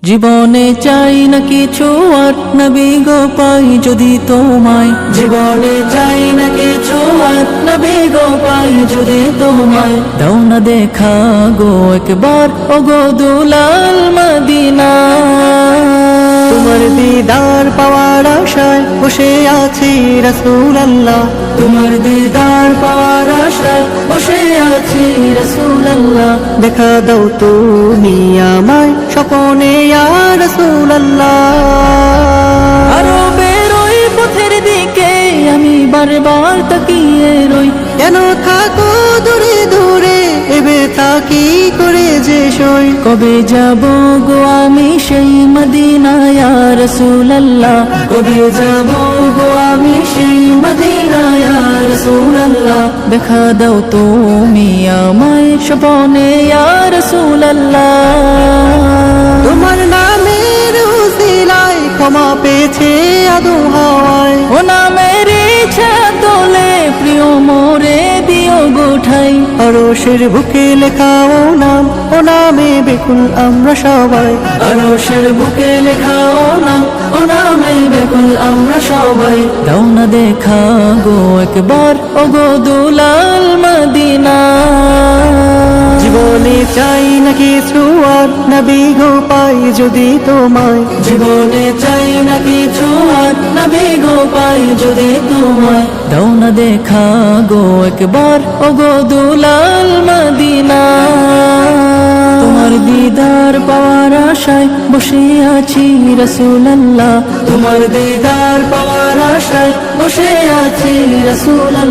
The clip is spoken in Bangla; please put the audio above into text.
জীবনে চাই না কিছু আর নবী গো পাই যদি তোমায়। জীবনে চাই না কিছু আর নবী গো পাই যদি তোমায়। দাও না দেখা গো একবার ও গো দুলাল মদিনা। তোমার দিদার পাওয়ার আশায় বসে আছি রাসূলুল্লাহ। তোমার দিদার পাওয়ার আশায় বসে আছি রাসূলুল্লাহ। দেখা দাও তুমি আমায় স্বপনে ইয়া রাসূলুল্লাহ। আরো বেরোই পথের দিকে আমি বারবার তাকিয়ে রই। কেন থাকো দূরে দূরে এবে থাকি করে যে সই। কবে যাব গো আমি সেই মদিনা ইয়া রাসূলুল্লাহ। কবে যাব গো আমি সেই মদিনা ইয়া রাসূলুল্লাহ। দেখা দাও তুমি আমায় স্বপনে ইয়া রাসূলুল্লাহ। তোমার নামের উসিলায় ক্ষমা পেয়েছে আদম হাওয়ায়। ও নামের ইচ্ছা তোলে প্রিয় মোরে দিও গোঠাই। আরশের বুকে লেখা ও নাম, ও নামে বেকুল আমরা সবাই। আরশের বুকে লেখা ও নাম, ও নামে বেকুল আমরা সবাই। দাও না দেখা গো একবার ও গো দুলাল মদিনা। জীবনে চাই না কিছু আর নবী গো পাই যদি তোমায়। জীবনে চাই না কিছু আর নবী গো পাই যদি তোমায়। দাও না দেখা গো একবার ও গো দুলাল মদিনা। তোমার দিদার পাওয়ার আশায় বসে আছি রাসূলুল্লাহ। তোমার দিদার পাওয়ার আশায় বসে আছি রাসূলুল্লাহ।